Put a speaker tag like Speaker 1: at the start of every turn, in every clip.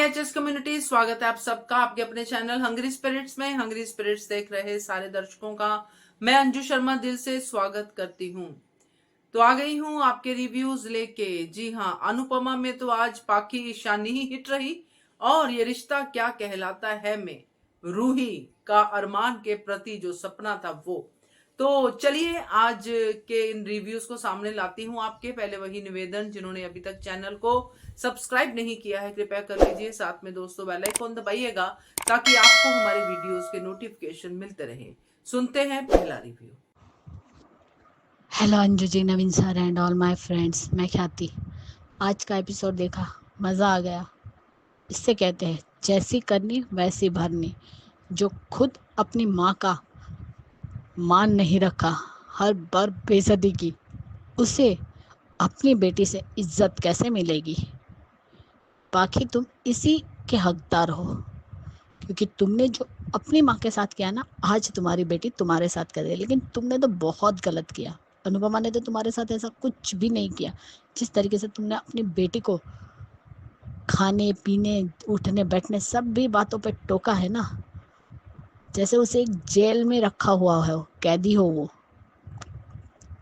Speaker 1: हाय HS community, स्वागत है आप सबका आपके अपने चैनल हंग्री स्पिरिट्स में। हंग्री स्पिरिट्स देख रहे सारे दर्शकों का मैं अंजू शर्मा दिल से स्वागत करती हूँ। तो आ गई हूँ आपके रिव्यूज लेके। जी हाँ, अनुपमा में तो आज पाखी ईशानी ही हिट रही। और ये रिश्ता क्या कहलाता है में रूही का अरमान के प्रति जो सपना था वो। तो चलिए आज के इन रिव्यूज को सामने लाती हूँ आपके। पहले वही निवेदन, जिन्होंने अभी तक चैनल को सब्सक्राइब नहीं किया है कृपया कर लीजिए। साथ में दोस्तों बेल आइकन दबाइएगा ताकि आपको हमारे वीडियोस के नोटिफिकेशन मिलते रहे। सुनते हैं पहला review.
Speaker 2: Hello Anju ji, Naveen sir and all my friends, मैं ख्याति। आज का एपिसोड देखा, मज़ा आ गया। इससे कहते हैं जैसी करनी वैसी भरनी। जो खुद अपनी माँ का मान नहीं रखा, हर बार बेइज्जती की, उसे अपनी बेटी से इज्जत कैसे मिलेगी। बाकी तुम इसी के हकदार हो, क्योंकि तुमने जो अपनी माँ के साथ किया ना, आज तुम्हारी बेटी तुम्हारे साथ करे। लेकिन तुमने तो बहुत गलत किया। अनुपमा ने तो तुम्हारे साथ ऐसा कुछ भी नहीं किया। जिस तरीके से तुमने अपनी बेटी को खाने पीने उठने बैठने सब भी बातों पे टोका है ना, जैसे उसे एक जेल में रखा हुआ है, कैदी हो वो।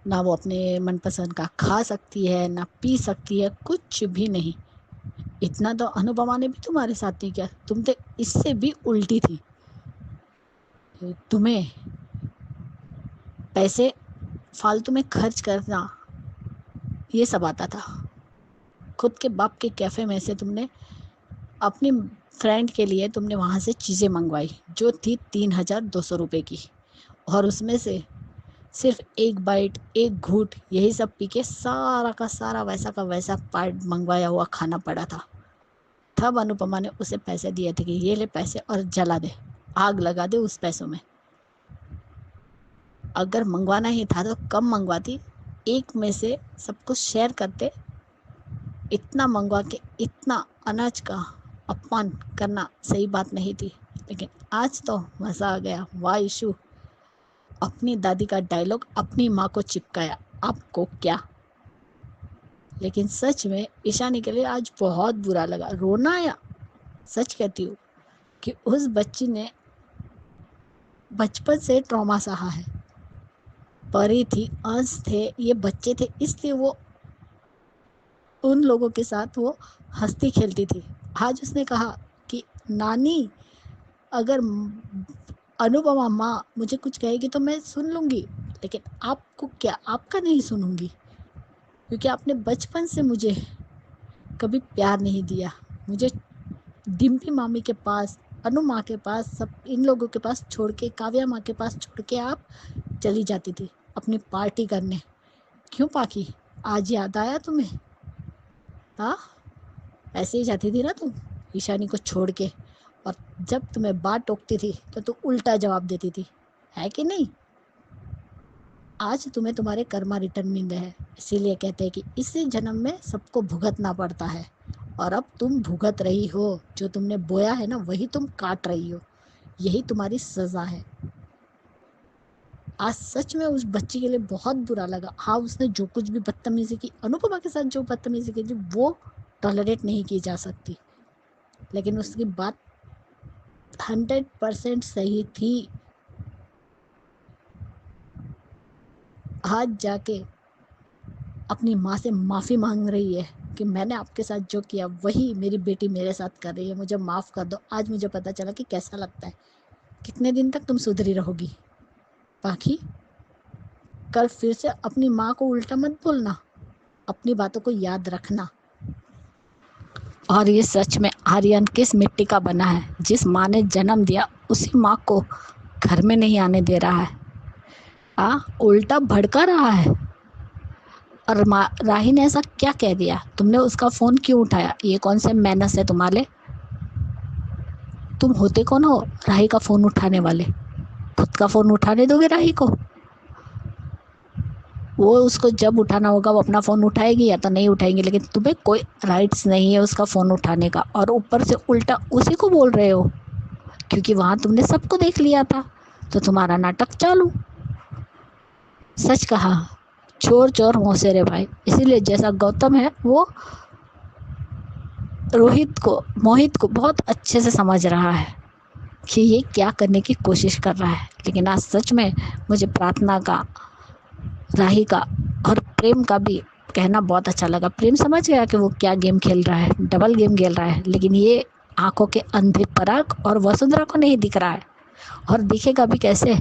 Speaker 2: ना वो अपने मनपसंद का खा सकती है, ना पी सकती है, कुछ भी नहीं। इतना तो अनुपमा ने भी तुम्हारे साथ नहीं किया। तुम तो इससे भी उल्टी थी। तुम्हें पैसे फालतू में खर्च करना ये सब आता था। खुद के बाप के कैफ़े में से तुमने अपनी फ्रेंड के लिए तुमने वहाँ से चीज़ें मंगवाई जो थी 3,200 रुपये की, और उसमें से सिर्फ एक बाइट एक घूंट यही सब पी के सारा का सारा वैसा का वैसा पार्ट मंगवाया हुआ खाना पड़ा था। तब अनुपमा ने उसे पैसे दिए थे कि ये ले पैसे और जला दे, आग लगा दे उस पैसों में। अगर मंगवाना ही था तो कम मंगवाती, एक में से सब कुछ शेयर करते। इतना मंगवा के इतना अनाज का अपमान करना सही बात नहीं थी। लेकिन आज तो मज़ा आ गया। वाह इशू, अपनी दादी का डायलॉग अपनी माँ को चिपकाया, आपको क्या। लेकिन सच में ईशानी के लिए आज बहुत बुरा लगा, रोना आया। सच कहती हूँ कि उस बच्ची ने बचपन से ट्रॉमा सहा है। परी थी, अंश थे, ये बच्चे थे, इसलिए वो उन लोगों के साथ वो हंसती खेलती थी। आज उसने कहा कि नानी, अगर अनुपमा माँ मुझे कुछ कहेगी तो मैं सुन लूँगी, लेकिन आपको क्या, आपका नहीं सुनूँगी, क्योंकि आपने बचपन से मुझे कभी प्यार नहीं दिया। मुझे डिम्पी मामी के पास, अनु माँ के पास, सब इन लोगों के पास छोड़ के, काव्या माँ के पास छोड़ के आप चली जाती थी अपनी पार्टी करने। क्यों पाखी, आज याद आया तुम्हें? हाँ, ऐसे ही जाती थी ना तुम ईशानी को छोड़ के, और जब तुम्हें बात टोकती थी तो तू उल्टा जवाब देती थी, है कि नहीं? आज तुम्हें तुम्हारे कर्मा रिटर्न मिल रहे हैं। इसीलिए कहते हैं कि इसी जन्म में सबको भुगतना पड़ता है, और अब तुम भुगत रही हो। जो तुमने बोया है ना, वही तुम काट रही हो। यही तुम्हारी सजा है। आज सच में उस बच्ची के लिए बहुत बुरा लगा। हाँ, उसने जो कुछ भी बदतमीजी की, अनुपमा के साथ जो बदतमीजी की थी, वो टॉलरेट नहीं की जा सकती। लेकिन उसकी बात 100% सही थी। आज जाके अपनी माँ से माफ़ी मांग रही है कि मैंने आपके साथ जो किया वही मेरी बेटी मेरे साथ कर रही है, मुझे माफ़ कर दो। आज मुझे पता चला कि कैसा लगता है। कितने दिन तक तुम सुधरी रहोगी? बाकी कल फिर से अपनी माँ को उल्टा मत बोलना, अपनी बातों को याद रखना। और ये सच में आर्यन किस मिट्टी का बना है? जिस माँ ने जन्म दिया उसी माँ को घर में नहीं आने दे रहा है। उल्टा भड़का रहा है। और राही ने ऐसा क्या कह दिया? तुमने उसका फ़ोन क्यों उठाया? ये कौन से मैनर्स है तुम्हारे? तुम होते कौन हो राही का फ़ोन उठाने वाले? खुद का फ़ोन उठाने दोगे राही को? वो उसको जब उठाना होगा वो अपना फ़ोन उठाएगी या तो नहीं उठाएंगी, लेकिन तुम्हें कोई राइट्स नहीं है उसका फ़ोन उठाने का। और ऊपर से उल्टा उसी को बोल रहे हो, क्योंकि वहाँ तुमने सबको देख लिया था तो तुम्हारा नाटक चालू। सच कहा, चोर चोर मौसेरे भाई। इसीलिए जैसा गौतम है वो मोहित को बहुत अच्छे से समझ रहा है कि ये क्या करने की कोशिश कर रहा है। लेकिन आज सच में मुझे प्रार्थना का, राही का और प्रेम का भी कहना बहुत अच्छा लगा। प्रेम समझ गया कि वो क्या गेम खेल रहा है, डबल गेम खेल रहा है, लेकिन ये आंखों के अंधे पराग और वसुंधरा को नहीं दिख रहा है। और दिखेगा भी कैसे?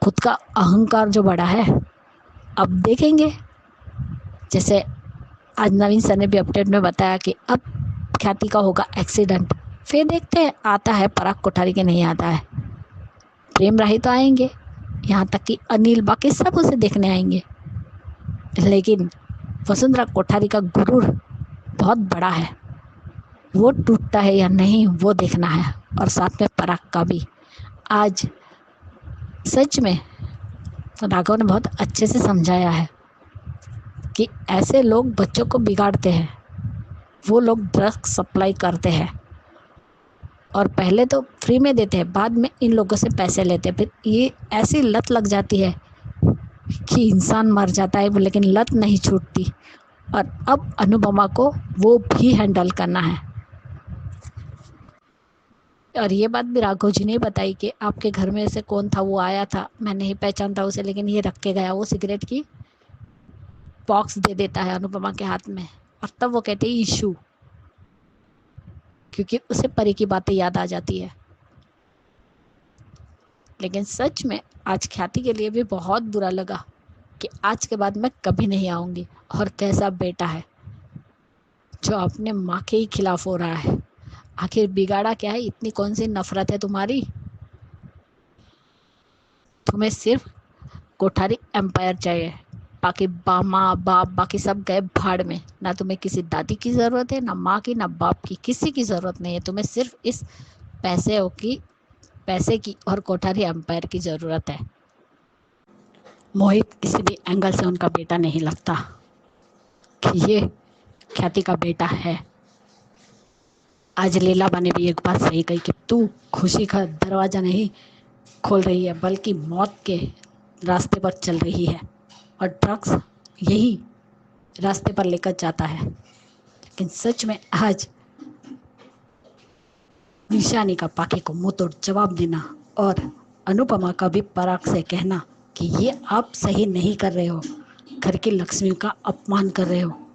Speaker 2: खुद का अहंकार जो बड़ा है। अब देखेंगे, जैसे आज नवीन सर ने भी अपडेट में बताया कि अब ख्याति का होगा एक्सीडेंट। फिर देखते हैं आता है पराग कोठारी के नहीं आता है। प्रेम राही तो आएंगे, यहाँ तक कि अनिल बाकी सब उसे देखने आएंगे, लेकिन वसुंधरा कोठारी का गुरूर बहुत बड़ा है। वो टूटता है या नहीं वो देखना है, और साथ में पराग का भी। आज सच में राघव ने बहुत अच्छे से समझाया है कि ऐसे लोग बच्चों को बिगाड़ते हैं। वो लोग ड्रग्स सप्लाई करते हैं और पहले तो फ्री में देते हैं, बाद में इन लोगों से पैसे लेते हैं। फिर ये ऐसी लत लग जाती है कि इंसान मर जाता है, लेकिन लत नहीं छूटती। और अब अनुपमा को वो भी हैंडल करना है। और ये बात भी राघव जी ने बताई कि आपके घर में से कौन था, वो आया था, मैं नहीं पहचानता उसे, लेकिन ये रख के गया। वो सिगरेट की बॉक्स दे देता है अनुपमा के हाथ में, और तब वो कहते हैं इशू, क्योंकि उसे परी की बातें याद आ जाती है। लेकिन सच में आज ख्याति के लिए भी बहुत बुरा लगा कि आज के बाद मैं कभी नहीं आऊंगी। और कैसा बेटा है जो अपने माँ के ही खिलाफ हो रहा है। आखिर बिगाड़ा क्या है? इतनी कौन सी नफरत है तुम्हारी? तुम्हें सिर्फ कोठारी एम्पायर चाहिए, बाकी माँ बाप बाकी सब गए भाड़ में। ना तुम्हें किसी दादी की ज़रूरत है, ना माँ की, ना बाप की, किसी की ज़रूरत नहीं है। तुम्हें सिर्फ इस पैसे की और कोठारी एम्पायर की ज़रूरत है। मोहित किसी भी एंगल से उनका बेटा नहीं लगता कि ये ख्याति का बेटा है। आज लीलाबा ने भी एक बात सही कही कि तू खुशी का दरवाज़ा नहीं खोल रही है, बल्कि मौत के रास्ते पर चल रही है, और ड्रग्स यही रास्ते पर लेकर जाता है। लेकिन सच में आज निशानी का पाके को मुंह तोड़ जवाब देना, और अनुपमा का भी पराग से कहना कि ये आप सही नहीं कर रहे हो, घर की लक्ष्मी का अपमान कर रहे हो।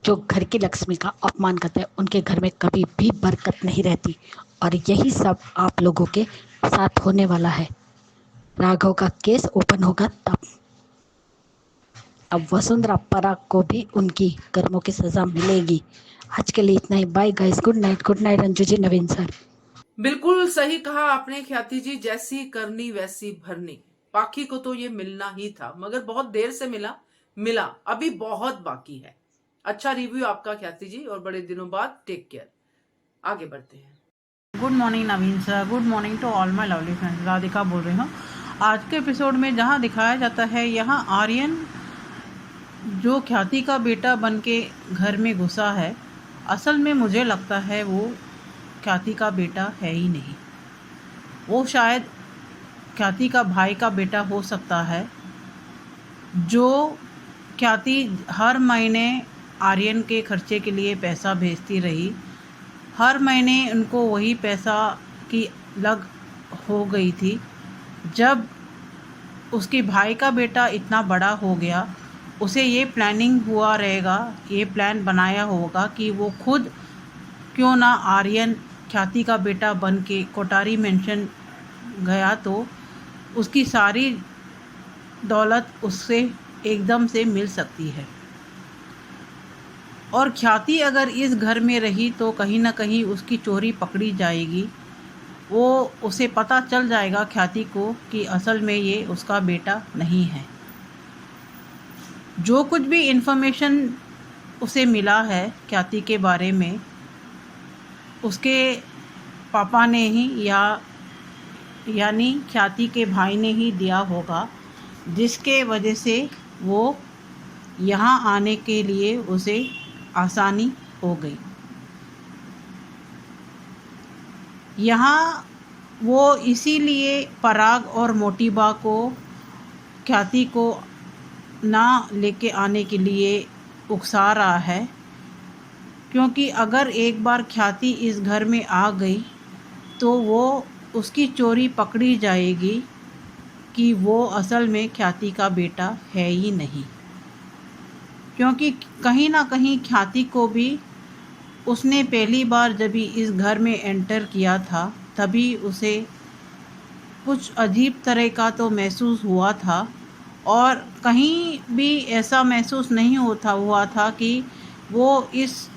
Speaker 2: जो घर की लक्ष्मी का अपमान करते हैं उनके घर में कभी भी बरकत नहीं रहती, और यही सब आप लोगों के साथ होने वाला है। राघव का केस ओपन होगा तब। अब वसुंधरा पराग को भी उनकी कर्मों की सजा मिलेगी। आज के लिए इतना ही। Bye guys, good night Anju ji, Naveen sir.
Speaker 1: बिल्कुल सही कहा आपने ख्याति जी, जैसी करनी वैसी भरनी। पाखी को तो ये मिलना ही था, मगर बहुत देर से मिला, अभी बहुत बाकी है। अच्छा रिव्यू आपका ख्याति जी, और बड़े दिनों बाद। Take care. आगे बढ़ते हैं।
Speaker 3: Good morning Naveen sir, good morning to all my lovely friends. Radhika बोल रही हूँ। आज के एपिसोड में जहाँ दिखाया जाता है, यहाँ आर्यन जो ख्याति का बेटा बन के घर में घुसा है, असल में मुझे लगता है वो ख्याति का बेटा है ही नहीं। वो शायद ख्याति का भाई का बेटा हो सकता है, जो ख्याति हर महीने आर्यन के खर्चे के लिए पैसा भेजती रही। हर महीने उनको वही पैसा की लग हो गई थी। जब उसके भाई का बेटा इतना बड़ा हो गया, उसे ये प्लानिंग हुआ रहेगा, ये प्लान बनाया होगा कि वो खुद क्यों ना आर्यन ख्याति का बेटा बन के कोठारी मेंशन गया तो उसकी सारी दौलत उससे एकदम से मिल सकती है। और ख्याति अगर इस घर में रही तो कहीं ना कहीं उसकी चोरी पकड़ी जाएगी। वो उसे पता चल जाएगा ख्याति को कि असल में ये उसका बेटा नहीं है। जो कुछ भी इन्फॉर्मेशन उसे मिला है ख्याति के बारे में, उसके पापा ने ही यानी ख्याति के भाई ने ही दिया होगा, जिसके वजह से वो यहाँ आने के लिए उसे आसानी हो गई। यहाँ वो इसीलिए पराग और मोटीबा को ख्याति को ना लेके आने के लिए उकसा रहा है, क्योंकि अगर एक बार ख्याति इस घर में आ गई तो वो उसकी चोरी पकड़ी जाएगी कि वो असल में ख्याति का बेटा है ही नहीं। क्योंकि कहीं ना कहीं ख्याति को भी उसने पहली बार जब भी इस घर में एंटर किया था तभी उसे कुछ अजीब तरह का तो महसूस हुआ था, और कहीं भी ऐसा महसूस नहीं हुआ था कि वो इस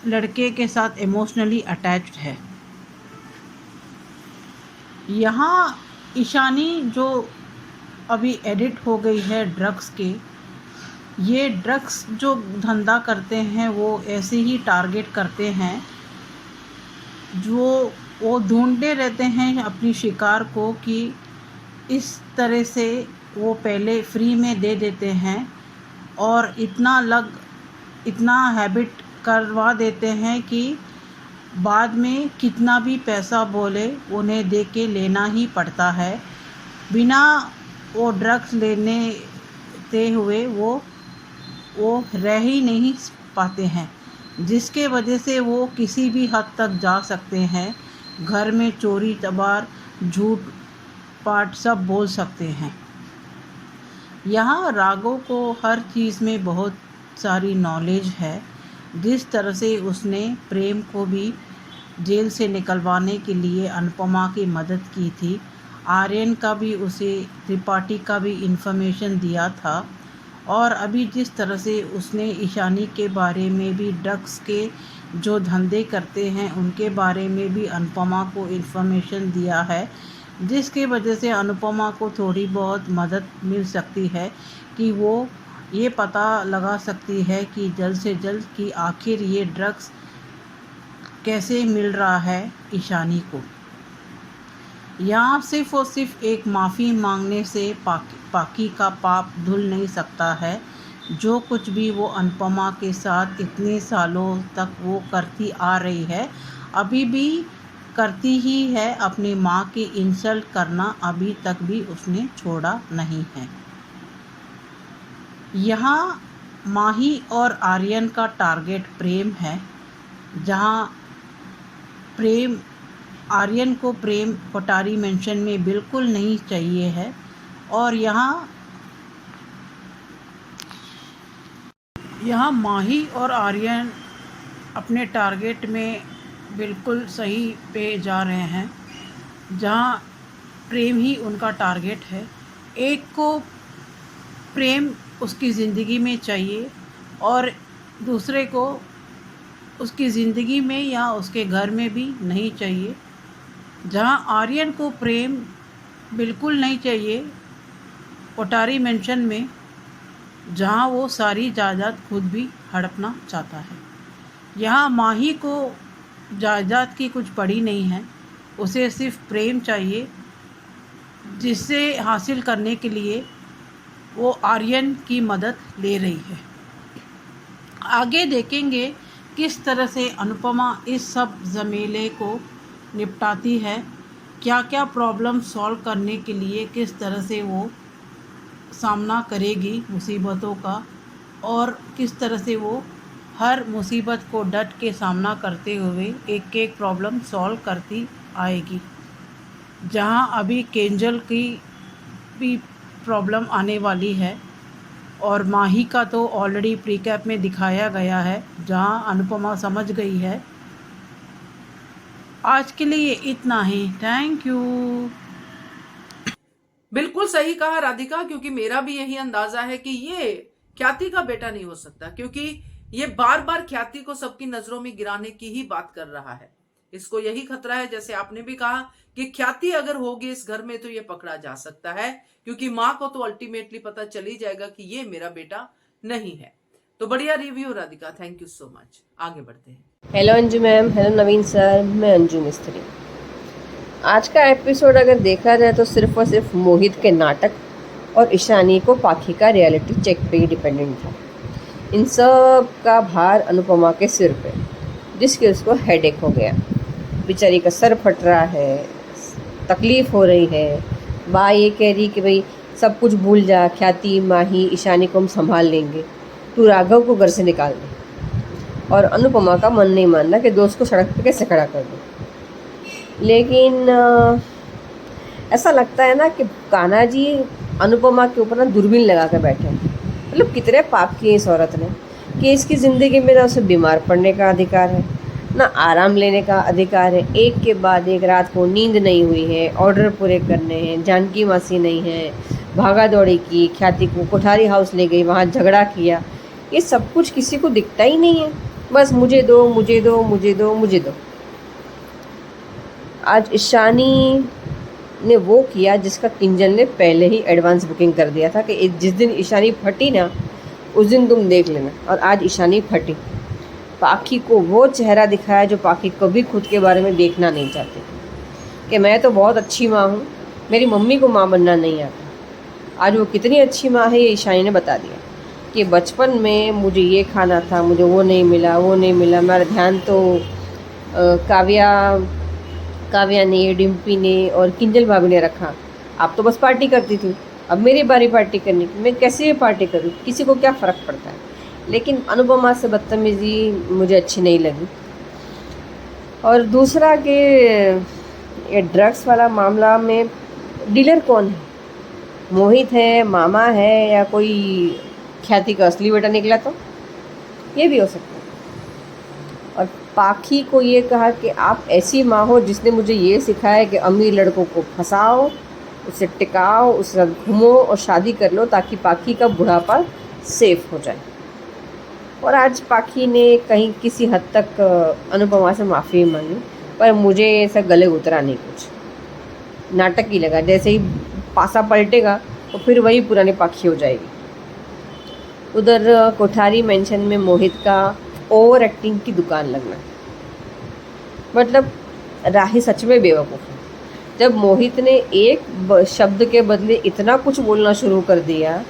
Speaker 3: लड़के के साथ इमोशनली अटैच्ड है। यहाँ ईशानी जो अभी एडिट हो गई है ड्रग्स के, ये ड्रग्स जो धंधा करते हैं वो ऐसे ही टारगेट करते हैं, जो वो ढूंढते रहते हैं अपनी शिकार को कि इस तरह से वो पहले फ्री में दे देते हैं और इतना हैबिट करवा देते हैं कि बाद में कितना भी पैसा बोले उन्हें दे के लेना ही पड़ता है। बिना वो ड्रग्स लेने हुए वो रह ही नहीं पाते हैं, जिसके वजह से वो किसी भी हद तक जा सकते हैं। घर में चोरी तबार झूठ पाठ सब बोल सकते हैं। यहाँ राघव को हर चीज़ में बहुत सारी नॉलेज है। जिस तरह से उसने प्रेम को भी जेल से निकलवाने के लिए अनुपमा की मदद की थी, आर्यन का भी उसे त्रिपाठी का भी इन्फॉर्मेशन दिया था, और अभी जिस तरह से उसने ईशानी के बारे में भी ड्रग्स के जो धंधे करते हैं उनके बारे में भी अनुपमा को इन्फॉर्मेशन दिया है, जिसके वजह से अनुपमा को थोड़ी बहुत मदद मिल सकती है कि वो ये पता लगा सकती है कि जल्द से जल्द कि आखिर ये ड्रग्स कैसे मिल रहा है ईशानी को। यहाँ सिर्फ और सिर्फ एक माफ़ी मांगने से पाकी का पाप धुल नहीं सकता है। जो कुछ भी वो अनुपमा के साथ इतने सालों तक वो करती आ रही है, अभी भी करती ही है। अपनी माँ की इंसल्ट करना अभी तक भी उसने छोड़ा नहीं है। यहाँ माही और आर्यन का टारगेट प्रेम है, जहाँ प्रेम आर्यन को प्रेम कोठारी मेंशन में बिल्कुल नहीं चाहिए है, और यहाँ माही और आर्यन अपने टारगेट में बिल्कुल सही पे जा रहे हैं, जहाँ प्रेम ही उनका टारगेट है। एक को प्रेम उसकी ज़िंदगी में चाहिए और दूसरे को उसकी ज़िंदगी में या उसके घर में भी नहीं चाहिए। जहाँ आर्यन को प्रेम बिल्कुल नहीं चाहिए कोठारी मेंशन में, जहाँ वो सारी जायदाद खुद भी हड़पना चाहता है। यहाँ माही को जायदाद की कुछ पड़ी नहीं है, उसे सिर्फ प्रेम चाहिए, जिससे हासिल करने के लिए वो आर्यन की मदद ले रही है। आगे देखेंगे किस तरह से अनुपमा इस सब झमेले को निपटाती है, क्या क्या प्रॉब्लम सॉल्व करने के लिए किस तरह से वो सामना करेगी मुसीबतों का, और किस तरह से वो हर मुसीबत को डट के सामना करते हुए एक एक प्रॉब्लम सॉल्व करती आएगी। जहाँ अभी केंजल की भी प्रॉब्लम आने वाली है, और माही का तो ऑलरेडी प्रीकैप में दिखाया गया है, जहाँ अनुपमा समझ गई है। आज के लिए इतना ही, थैंक यू।
Speaker 1: बिल्कुल सही कहा राधिका, क्योंकि मेरा भी यही अंदाजा है कि ये ख्याति का बेटा नहीं हो सकता, क्योंकि ये बार बार ख्याति को सबकी नजरों में गिराने की ही बात कर रहा है। इसको यही खतरा है, जैसे आपने भी कहा कि ख्याति अगर होगी इस घर में तो ये पकड़ा जा सकता है, क्योंकि माँ को तो अल्टीमेटली पता चल ही जाएगा कि ये मेरा बेटा नहीं है। तो बढ़िया review Radhika, thank you so much. आगे बढ़ते हैं।
Speaker 4: हेलो अंजू मैम, हेलो नवीन सर, मैं अंजू मिस्त्री। आज का एपिसोड अगर देखा जाए तो सिर्फ और सिर्फ मोहित के नाटक और ईशानी को पाखी का रियलिटी चेक पे ही डिपेंडेंट था। इन सब का भार अनुपमा के सिर पे, जिसके उसको हेडेक हो गया। बेचारी का सर फट रहा है, तकलीफ़ हो रही है। माँ ये कह रही कि भाई सब कुछ भूल जा, ख्याति माही ईशानी को हम संभाल लेंगे, तू राघव को घर से निकाल दे। और अनुपमा का मन नहीं मानता कि दोस्त को सड़क पे कैसे खड़ा कर दूँ। लेकिन ऐसा लगता है ना कि कान्हा जी अनुपमा के ऊपर ना दूरबीन लगा कर बैठे हैं। मतलब कितने पाप किए इस औरत ने कि इसकी ज़िंदगी में ना उसे बीमार पड़ने का अधिकार है, ना आराम लेने का अधिकार है। एक के बाद एक रात को नींद नहीं हुई है, ऑर्डर पूरे करने हैं, जानकी मासी नहीं है, भागा दौड़ी की, ख्याति को कोठारी हाउस ले गई, वहाँ झगड़ा किया। ये सब कुछ किसी को दिखता ही नहीं है, बस मुझे दो मुझे दो मुझे दो मुझे दो। आज ईशानी ने वो किया जिसका किंजल ने पहले ही एडवांस बुकिंग कर दिया था कि जिस दिन ईशानी फटी ना उस दिन तुम देख लेना। और आज ईशानी फटी। पाखी को वो चेहरा दिखाया जो पाखी कभी खुद के बारे में देखना नहीं चाहती कि मैं तो बहुत अच्छी माँ हूँ, मेरी मम्मी को माँ बनना नहीं आता। आज वो कितनी अच्छी माँ है ये ईशानी ने बता दिया कि बचपन में मुझे ये खाना था, मुझे वो नहीं मिला, वो नहीं मिला। मेरा ध्यान तो काव्या ने, डिम्पी ने और किंजल भाभी ने रखा। आप तो बस पार्टी करती थी, अब मेरी बारी पार्टी करने की, मैं कैसे भी पार्टी करूँ, किसी को क्या फ़र्क पड़ता है। लेकिन अनुपमा से बदतमीज़ी मुझे अच्छी नहीं लगी। और दूसरा कि ये ड्रग्स वाला मामला में डीलर कौन है? मोहित है, मामा है, या कोई ख्याति का असली बेटा निकला तो ये भी हो सकता है। और पाखी को ये कहा कि आप ऐसी माँ हो जिसने मुझे ये सिखाया कि अमीर लड़कों को फंसाओ, उसे टिकाओ, उसके साथ घूमो और शादी कर लो ताकि पाखी का बुढ़ापा सेफ हो जाए। और आज पाखी ने कहीं किसी हद तक अनुपमा से माफ़ी मांगी, पर मुझे ऐसा गले उतरा नहीं, कुछ नाटक ही लगा। जैसे ही पासा पलटेगा तो फिर वही पुरानी पाखी हो जाएगी। उधर कोठारी मेंशन में मोहित का ओवर एक्टिंग की दुकान लगना, मतलब राही सच में बेवकूफ़ है। जब मोहित ने एक शब्द के बदले इतना कुछ बोलना शुरू कर दिया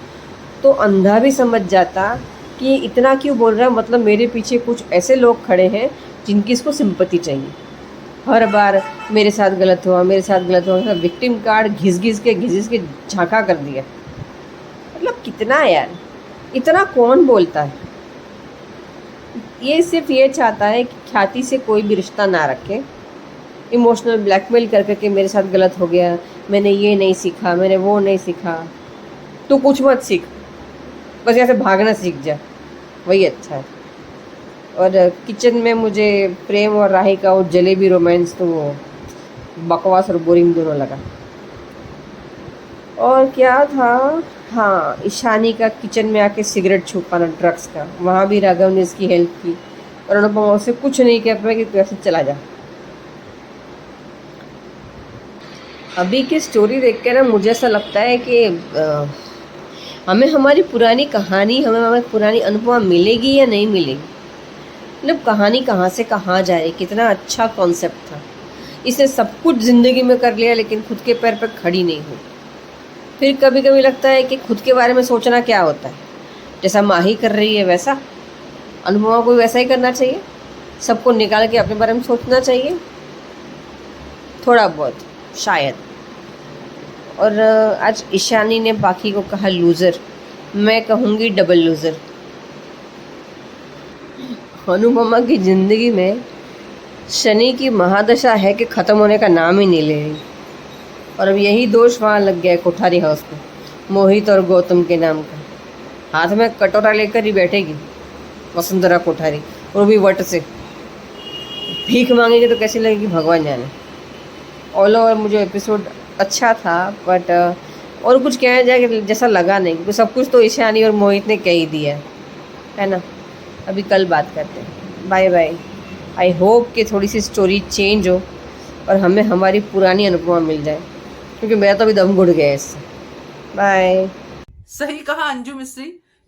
Speaker 4: तो अंधा भी समझ जाता कि ये इतना क्यों बोल रहा है, मतलब मेरे पीछे कुछ ऐसे लोग खड़े हैं जिनकी इसको सिंपैथी चाहिए। हर बार मेरे साथ गलत हुआ, मेरे साथ गलत हुआ, विक्टिम कार्ड घिस घिस के झांका कर दिया। मतलब कितना यार, इतना कौन बोलता है। ये सिर्फ ये चाहता है कि ख्याति से कोई भी रिश्ता ना रखे, इमोशनल ब्लैकमेल कर करके मेरे साथ गलत हो गया, मैंने ये नहीं सीखा, मैंने वो नहीं सीखा। तू कुछ मत सीख, बस यहाँ से भागना सीख जा, वही अच्छा है। और किचन में मुझे प्रेम और राही का वो जलेबी रोमांस तो वो बकवास और बोरिंग दोनों लगा। और क्या था, हाँ, ईशानी का किचन में आके सिगरेट छुपाना ड्रग्स का, वहाँ भी राघव ने इसकी हेल्प की और अनुपमा उसे कुछ नहीं कह पाया कि कैसे चला जा। अभी की स्टोरी देख के ना मुझे ऐसा लगता है कि हमें हमारी पुरानी कहानी, हमें पुरानी अनुपमा मिलेगी या नहीं मिलेगी। मतलब कहानी कहाँ से कहाँ जा रही, कितना अच्छा कॉन्सेप्ट था। इसने सब कुछ ज़िंदगी में कर लिया लेकिन खुद के पैर पर खड़ी नहीं हुई। फिर कभी कभी लगता है कि खुद के बारे में सोचना क्या होता है। जैसा माही कर रही है वैसा अनुपमा को वैसा ही करना चाहिए, सबको निकाल के अपने बारे में सोचना चाहिए थोड़ा बहुत शायद। और आज ईशानी ने बाकी को कहा लूज़र, मैं कहूँगी डबल लूज़र। अनुपमा की ज़िंदगी में शनि की महादशा है कि ख़त्म होने का नाम ही नहीं ले रही। और अब यही दोष वहाँ लग गया है कोठारी हाउस पे, मोहित और गौतम के नाम का। हाथ में कटोरा लेकर ही बैठेगी वसुंधरा कोठारी, और भी वट से भीख मांगेगी तो कैसी लगेगी भगवान जाने। ऑल ओवर मुझे एपिसोड अच्छा था, बट और कुछ कहना जाए कि जैसा लगा नहीं, क्योंकि सब कुछ तो ईशानी और मोहित ने कह ही दिया है ना। अभी कल बात करते हैं, बाय बाय। आई होप कि थोड़ी सी स्टोरी चेंज हो और हमें हमारी पुरानी अनुपमा मिल जाए, क्योंकि मेरा तो अभी दम घुट गया है इससे। बाय।
Speaker 1: सही कहा अंजू मिश्री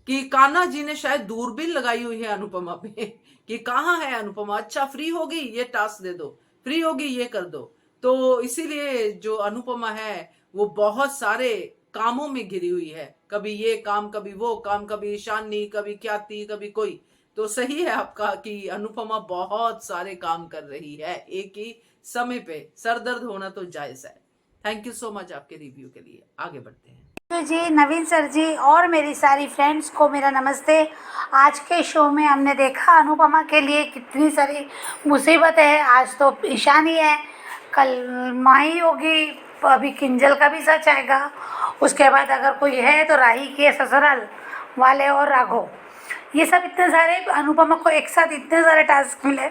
Speaker 1: कि कान्हा जी ने शायद दूरबीन लगाई हुई है अनुपमा पे कि कहाँ है अनुपमा, अच्छा फ्री होगी ये टास्क दे दो, फ्री होगी ये कर दो। तो इसीलिए जो अनुपमा है वो बहुत सारे कामों में घिरी हुई है, कभी ये काम, कभी वो काम, कभी ईशानी, कभी ख्याति, कभी कोई। तो सही है आपका कि अनुपमा बहुत सारे काम कर रही है एक ही समय पे। सरदर्द होना तो जायज है। थैंक यू सो मच आपके रिव्यू के लिए। आगे बढ़ते हैं।
Speaker 5: तो जी नवीन सर जी और मेरी सारी फ्रेंड्स को मेरा नमस्ते। आज के शो में हमने देखा अनुपमा के लिए कितनी सारी मुसीबत है। आज तो ईशानी है, कल माही होगी, अभी किंजल का भी सच आएगा, उसके बाद अगर कोई है तो राही के ससुराल वाले और राघव। ये सब इतने सारे अनुपमा को एक साथ इतने सारे टास्क मिले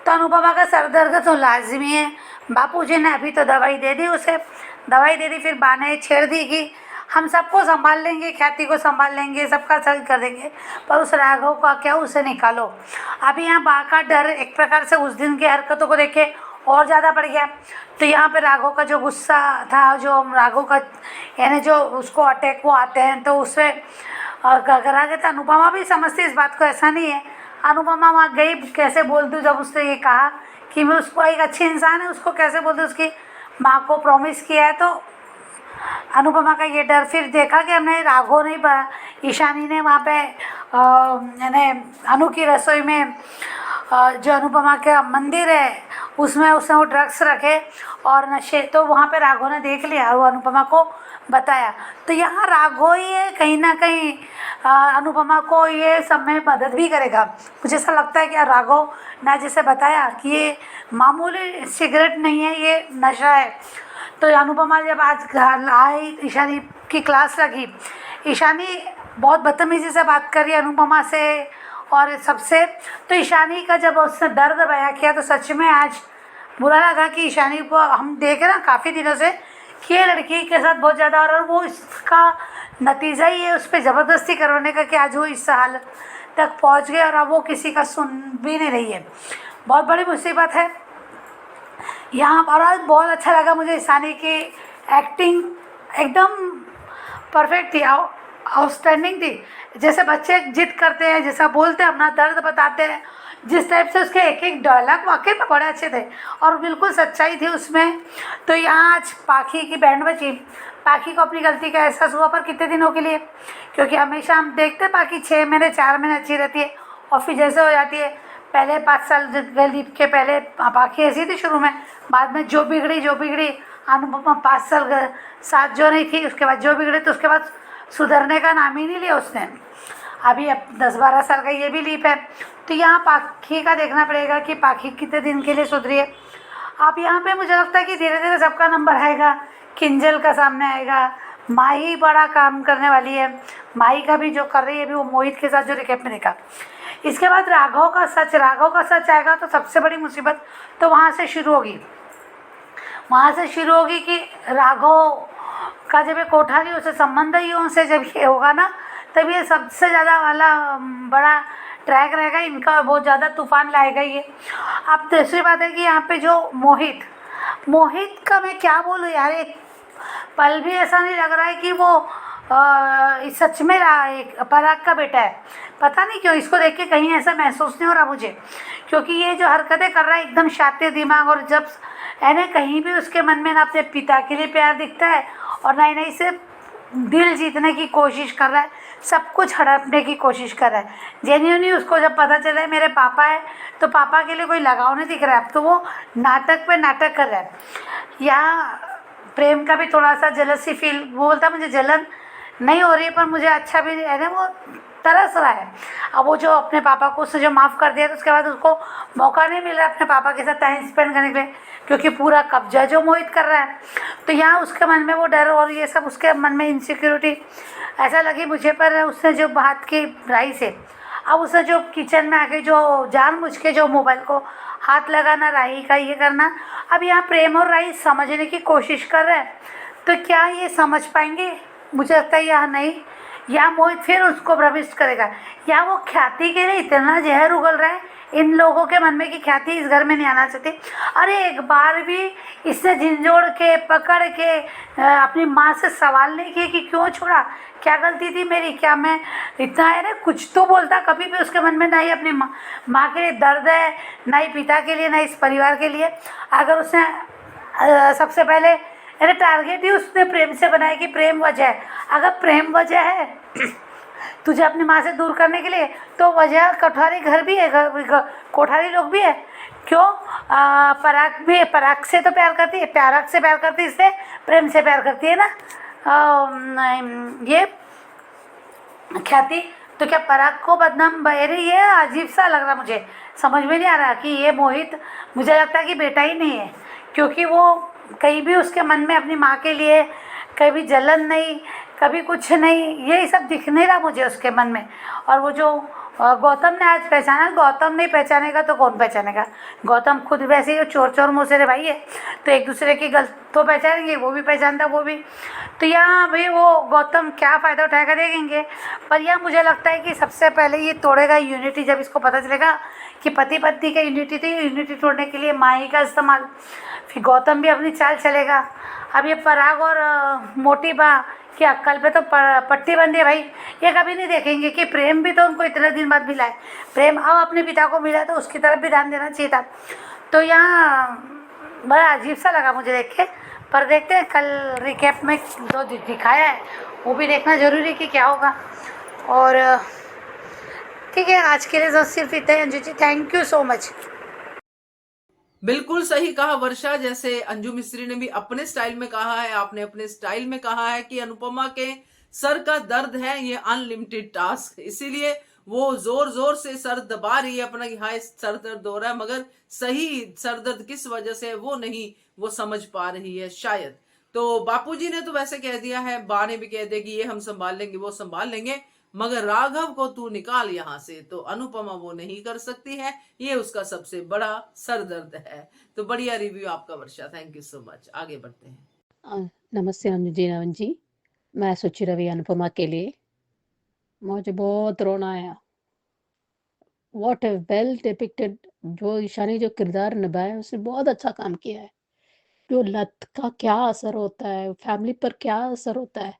Speaker 5: तो अनुपमा का सर दर्द तो लाजमी है। बापूजी ने अभी तो दवाई दे दी, उसे दवाई दे दी, फिर बहाने छेड़ दी कि हम सबको संभाल लेंगे, ख्याति को संभाल लेंगे, सबका सही कर देंगे, पर उस राघव का क्या, उसे निकालो। अभी यहाँ बा का डर एक प्रकार से उस दिन की हरकतों को देख के और ज़्यादा बढ़ गया। तो यहाँ पे राघव का जो गुस्सा था, जो राघव का यानी जो उसको अटैक वो आते हैं, तो उससे घबरा गया था। अनुपमा भी समझती इस बात को, ऐसा नहीं है। अनुपमा वहाँ गई, कैसे बोल दूँ, जब उसने ये कहा कि मैं उसको एक अच्छी इंसान है, उसको कैसे बोल दूँ, उसकी माँ को प्रॉमिस किया है। तो अनुपमा का ये डर, फिर देखा कि हमने राघव नहीं, ईशानी ने वहाँ पे यानी अनु की रसोई में जो अनुपमा का मंदिर है उसमें उसने वो ड्रग्स रखे और नशे, तो वहाँ पे राघव ने देख लिया और वो अनुपमा को बताया। तो यहाँ राघव ही है कहीं ना कहीं अनुपमा को ये सब में मदद भी करेगा। मुझे ऐसा लगता है कि राघव ने जैसे बताया कि ये मामूली सिगरेट नहीं है, ये नशा है। तो अनुपमा जब आज घर आई, ईशानी की क्लास लगी, ईशानी बहुत बदतमीज़ी से बात करी अनुपमा से और सबसे। तो ईशानी का जब उसने दर्द बयां किया तो सच में आज बुरा लगा कि ईशानी को हम देख रहे हैं काफ़ी दिनों से कि ये लड़की के साथ बहुत ज़्यादा, और वो इसका नतीजा ही है उस पर ज़बरदस्ती करवाने का कि आज वो इस हालत तक पहुंच गए और अब वो किसी का सुन भी नहीं रही है। बहुत बड़ी मुसीबत है यहाँ पर। आज बहुत अच्छा लगा मुझे ईशानी की एक्टिंग, एकदम परफेक्ट थी, आउटस्टैंडिंग थी। जैसे बच्चे जिद करते हैं, जैसा बोलते हैं, अपना दर्द बताते हैं, जिस टाइप से उसके एक एक डायलॉग वाकई में बड़े अच्छे थे और बिल्कुल सच्चाई थी उसमें। तो यहाँ आज पाखी की बैंड बजी। पाखी को अपनी गलती का एहसास हुआ, पर कितने दिनों के लिए, क्योंकि हमेशा हम देखते हैं पाखी 6 महीने 4 महीने अच्छी रहती है और फिर जैसे हो जाती है। पहले 5 साल दिलीप के पहले पाखी ऐसी थी शुरू में, बाद में जो बिगड़ी अनुपमा 5 साल साथ जो नहीं थी, उसके बाद जो बिगड़ी, तो उसके बाद सुधरने का नाम ही नहीं लिया उसने। अभी अब 10-12 साल का ये भी लीप है। तो यहाँ पाखी का देखना पड़ेगा कि पाखी कितने दिन के लिए सुधरी है। अब यहाँ पे मुझे लगता है कि धीरे धीरे सबका नंबर आएगा, किंजल का सामने आएगा, माही बड़ा काम करने वाली है, माही का भी जो कर रही है अभी वो मोहित के साथ जो रिकेप में देखा। इसके बाद राघव का सच आएगा तो सबसे बड़ी मुसीबत तो वहाँ से शुरू होगी कि राघव का जब ये कोठारी उसे संबंधियों से जब ये होगा ना, तब ये सबसे ज़्यादा वाला बड़ा ट्रैक रहेगा इनका, बहुत ज़्यादा तूफान लाएगा ये। अब दूसरी बात है कि यहाँ पे जो मोहित का मैं क्या बोलूँ यार, एक पल भी ऐसा नहीं लग रहा है कि वो सच में एक पराग का बेटा है। पता नहीं क्यों इसको देख के कहीं ऐसा महसूस नहीं हो रहा मुझे, क्योंकि ये जो हरकतें कर रहा है एकदम शातिर दिमाग, और जब यानी कहीं भी उसके मन में ना अपने पिता के लिए प्यार दिखता है और ना ही सिर्फ दिल जीतने की कोशिश कर रहा है, सब कुछ हड़पने की कोशिश कर रहा है। जेन्युइनली उसको जब पता चला है मेरे पापा है तो पापा के लिए कोई लगाव नहीं दिख रहा है, अब तो वो नाटक पे नाटक कर रहा है। यहाँ प्रेम का भी थोड़ा सा जेलसी फील, वो बोलता मुझे जलन नहीं हो रही है पर मुझे अच्छा भी है ना, वो तरस रहा है। अब वो जो अपने पापा को उसने जो माफ़ कर दिया तो उसके बाद उसको मौका नहीं मिल रहा अपने पापा के साथ टाइम स्पेंड करने के लिए, क्योंकि पूरा कब्जा जो मोहित कर रहा है। तो यहाँ उसके मन में वो डर और ये सब, उसके मन में इनसिक्योरिटी ऐसा लगी मुझे। पर उसने जो बात की राही से, अब उसने जो किचन में आके जो जानबूझ के जो मोबाइल को हाथ लगाना, राही का ये करना, अब यहाँ प्रेम और राही समझने की कोशिश कर रहे हैं, तो क्या ये समझ पाएंगे? मुझे लगता है यहाँ नहीं, या मोहित फिर उसको भ्रमिष्ट करेगा, या वो ख्याति के लिए इतना जहर उगल रहा है इन लोगों के मन में कि ख्याति इस घर में नहीं आना चाहती। अरे एक बार भी इसने झिंझोड़ के पकड़ के अपनी माँ से सवाल नहीं किए कि क्यों छोड़ा, क्या गलती थी मेरी, क्या मैं इतना है ना, कुछ तो बोलता। कभी भी उसके मन में ना ही अपनी माँ के लिए दर्द है, ना ही पिता के लिए, ना इस परिवार के लिए। अगर उसने सबसे पहले टारगेट ही उसने प्रेम से बनाया कि प्रेम वजह है। अगर प्रेम वजह है तुझे अपनी माँ से दूर करने के लिए, तो वजह कोठारी घर भी है, कोठारी लोग भी है। क्यों? पराग भी, पराग से तो प्यार करती है, पराग से प्यार करती है, इससे प्रेम से प्यार करती है ना। ये ख्याति, तो क्या पराग को बदनाम बह रही है? अजीब सा लग रहा मुझे, समझ में नहीं आ रहा कि ये मोहित, मुझे लगता है कि बेटा ही नहीं है, क्योंकि वो कहीं भी उसके मन में अपनी माँ के लिए कभी जलन नहीं, कभी कुछ नहीं, ये सब दिख नहीं रहा मुझे उसके मन में। और वो जो गौतम ने आज पहचाना, गौतम नहीं पहचानेगा तो कौन पहचानेगा? गौतम खुद वैसे ही चोर चोर मुँह भाई है, तो एक दूसरे की गलत तो पहचानेंगे, वो भी पहचानता वो भी। तो यहाँ भाई वो गौतम क्या फ़ायदा उठाएगा देखेंगे। पर यहाँ मुझे लगता है कि सबसे पहले ये तोड़ेगा यूनिटी, जब इसको पता चलेगा कि पति पत्नी का यूनिटी थी, यूनिटी तोड़ने के लिए माही का इस्तेमाल। फिर गौतम भी अपनी चाल चलेगा। अब ये पराग और मोटी बा की अक्कल पे तो पट्टी बंदी है भाई। ये कभी नहीं देखेंगे कि प्रेम भी तो उनको इतने दिन बाद मिला है, प्रेम अब अपने पिता को मिला तो उसकी तरफ भी ध्यान देना चाहिए था। तो यहाँ बड़ा अजीब सा लगा मुझे देख के। पर देखते हैं कल रिकैप में जो दिखाया है वो भी देखना ज़रूरी है कि क्या होगा। और ठीक है, आज के लिए तो सिर्फ इतना ही। Anju ji, thank you so much.
Speaker 1: बिल्कुल सही कहा वर्षा, जैसे अंजू मिस्त्री ने भी अपने स्टाइल में कहा है, आपने अपने स्टाइल में कहा है कि अनुपमा के सर का दर्द है ये अनलिमिटेड टास्क, इसीलिए वो जोर जोर से सर दबा रही है अपना कि हाय सर दर्द हो रहा है, मगर सही सर दर्द किस वजह से है वो नहीं वो समझ पा रही है शायद। तो बापूजी ने तो वैसे कह दिया है, बा ने भी कह दिया कि ये हम संभाल लेंगे वो संभाल लेंगे, मगर राघव को तू निकाल यहाँ से, तो अनुपमा वो नहीं कर सकती है, ये उसका सबसे बड़ा सरदर्द है। तो बढ़िया रिव्यू आपका वर्षा, थैंक यू सो मच। आगे बढ़ते हैं।
Speaker 2: नमस्ते अनुज जी, नवन जी। मैं सोची रवि अनुपमा के लिए मुझे बहुत रोना आया। व्हाट ए वेल डिपिक्टेड, जो ईशानी जो किरदार निभाया उसने बहुत अच्छा काम किया है। जो लत का क्या असर होता है, फैमिली पर क्या असर होता है,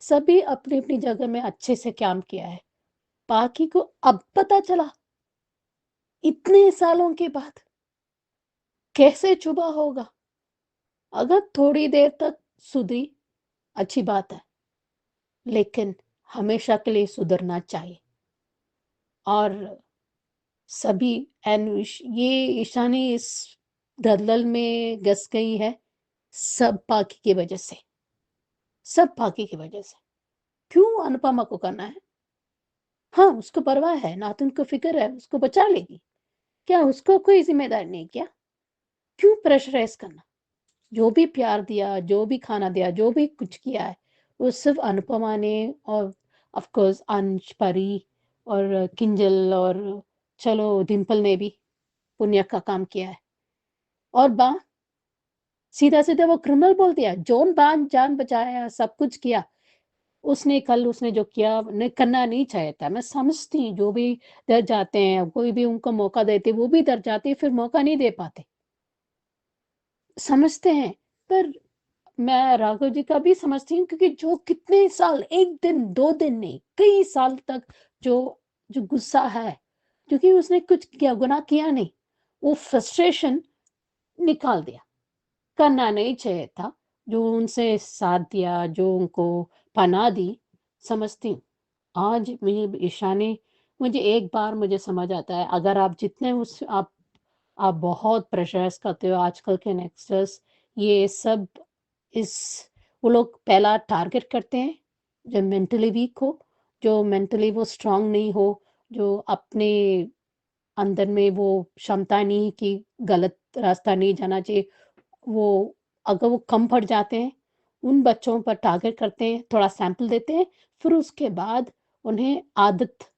Speaker 2: सभी अपनी अपनी जगह में अच्छे से काम किया है। बाकी को अब पता चला इतने सालों के बाद, कैसे चुभा होगा। अगर थोड़ी देर तक सुधरी अच्छी बात है, लेकिन हमेशा के लिए सुधरना चाहिए। और सभी ये ईशानी इस दलदल में घस गई है सब पाकी की वजह से, सब पाकी की वजह से। क्यों अनुपमा को करना है? हाँ, उसको परवाह है, नातुन को फिक्र है, उसको बचा लेगी। क्या उसको कोई जिम्मेदारी नहीं? क्या क्यों प्रेशराइज करना? जो भी प्यार दिया, जो भी खाना दिया, जो भी कुछ किया है, वो सिर्फ अनुपमा ने, और ऑफ कोर्स अंश, परी और किंजल, और चलो डिम्पल ने भी पुण्य का काम किया है। और बा सीधा सीधा वो क्रिमिनल बोल दिया। जोन बान जान बचाया, सब कुछ किया उसने। कल उसने जो किया ने करना नहीं चाहिए था। मैं समझती जो भी डर जाते हैं, कोई भी उनको मौका देते वो भी डर जाते, फिर मौका नहीं दे पाते, समझते हैं। पर मैं राघव जी का भी समझती हूँ, क्योंकि जो कितने साल, एक दिन दो दिन नहीं, कई साल तक जो जो गुस्सा है, क्योंकि उसने कुछ किया, गुनाह किया नहीं, वो फ्रस्ट्रेशन निकाल दिया। करना नहीं चाहिए था। जो उनसे साथ दिया, जो उनको पनाह दी, समझती हूँ। आज मेरी ईशानी, मुझे एक बार मुझे समझ आता है, अगर आप जितने उस आप बहुत प्रेशराइज करते हो आजकल के नेक्स्टर्स, ये सब इस वो लोग पहला टारगेट करते हैं जो मेंटली वीक हो, जो मेंटली वो स्ट्रांग नहीं हो, जो अपने अंदर में वो क्षमता नहीं कि गलत रास्ता नहीं जाना चाहिए, वो अगर वो कम पड़ जाते हैं, उन बच्चों पर टारगेट करते हैं, थोड़ा सैंपल देते हैं, फिर उसके बाद उन्हें आदत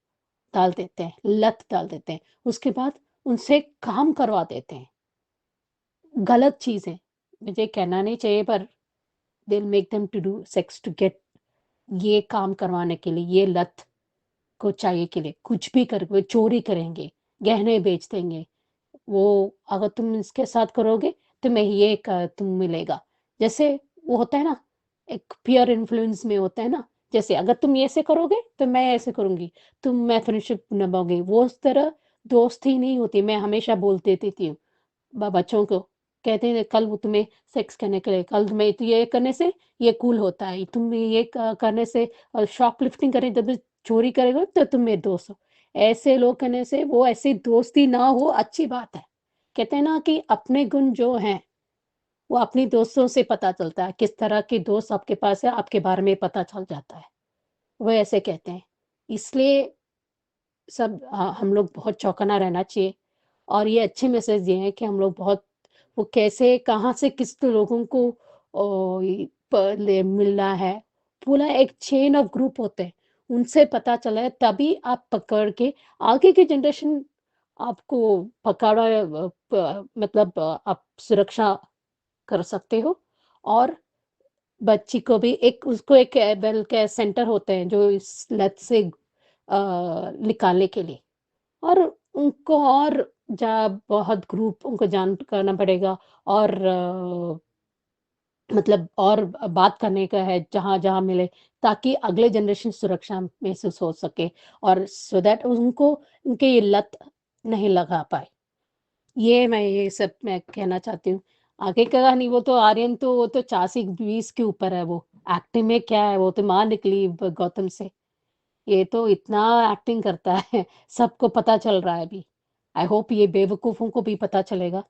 Speaker 2: डाल देते हैं, लत डाल देते हैं, उसके बाद उनसे काम करवा देते हैं। गलत चीज़ है, मुझे कहना नहीं चाहिए, पर they will make them to do sex to get, ये काम करवाने के लिए, ये लत को चाहिए के लिए कुछ भी कर, वो चोरी करेंगे, गहने बेच देंगे। वो अगर तुम इसके साथ करोगे तुम्हें ये तुम मिलेगा। जैसे वो होता है ना, एक पीयर इन्फ्लुएंस में होता है ना, जैसे अगर तुम ऐसे करोगे तो मैं ऐसे करूंगी, तुम मैं फ्रेंडशिप निभाओगे, वो उस तरह दोस्ती नहीं होती। मैं हमेशा बोल देती थी बच्चों को
Speaker 6: कहते हैं कल वो तुम्हें सेक्स करने के लिए, कल तुम्हें तो ये करने से ये कूल होता है, तुम ये करने से शॉपलिफ्टिंग करें तो तुम चोरी करेगा तो तुम मेरे दोस्त हो। ऐसे लोग करने से वो ऐसी दोस्ती ना हो अच्छी बात है। कहते हैं ना कि अपने गुण जो हैं वो अपनी दोस्तों से पता चलता है, किस तरह के दोस्त आपके पास है आपके बारे में पता चल जाता है, वो ऐसे कहते हैं। इसलिए सब हम लोग बहुत चौकन्ना रहना चाहिए और ये अच्छे मैसेज दिए हैं कि हम लोग बहुत वो कैसे कहाँ से किस लोगों को मिलना है, पूरा एक चेन ऑफ ग्रुप होते हैं, उनसे पता चला है तभी आप पकड़ के आगे की जनरेशन आपको पकड़ा मतलब आप सुरक्षा कर सकते हो। और बच्ची को भी एक उसको एक वेल केयर सेंटर होते हैं जो इस लत से निकालने के लिए, और उनको और बहुत ग्रुप उनको जान करना पड़ेगा और मतलब और बात करने का है जहाँ-जहाँ मिले, ताकि अगले जनरेशन सुरक्षा महसूस हो सके और सो दैट उनको उनके ये लत नहीं लगा पाए। ये सब मैं कहना चाहती हूँ। आगे का कहानी वो तो आर्यन तो वो तो 420 के ऊपर है वो। एक्टिंग में क्या है, वो तो माँ निकली गौतम से। ये तो इतना एक्टिंग करता है, सबको पता चल रहा है अभी। आई होप ये बेवकूफ़ों को भी पता चलेगा।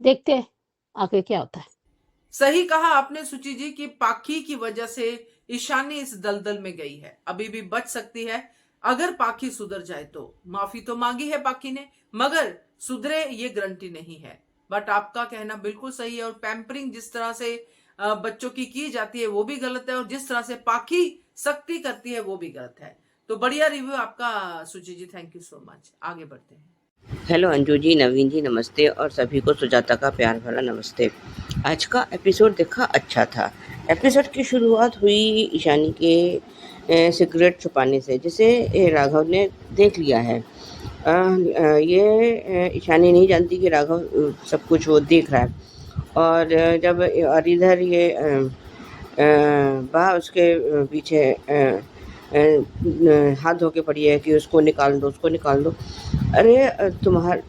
Speaker 6: देखते हैं आगे क्या होता है।
Speaker 1: सही कहा आपने सुचि जी कि पाखी की वजह से ईशानी इस दलदल में गई है, अभी भी बच सकती है अगर पाखी सुधर जाए तो। माफी तो मांगी है पाखी ने, मगर सुधरे ये गारंटी नहीं है। बट आपका कहना बिल्कुल सही है, और पैम्परिंग जिस तरह से बच्चों की जाती है वो भी गलत है, और जिस तरह से पाखी सख्ती करती है वो भी गलत है। तो बढ़िया रिव्यू आपका सुचि जी, थैंक यू सो मच। आगे बढ़ते हैं।
Speaker 7: हेलो अंजू जी, नवीन जी नमस्ते, और सभी को सुजाता का प्यार भरा नमस्ते। आज का एपिसोड देखा, अच्छा था। एपिसोड की शुरुआत हुई ईशानी के सिगरेट छुपाने से, जिसे राघव ने देख लिया है। ये ईशानी नहीं जानती कि राघव सब कुछ वो देख रहा है। और जब और इधर ये बा उसके पीछे हाथ धो के पड़ी है कि उसको निकाल दो, उसको निकाल दो। अरे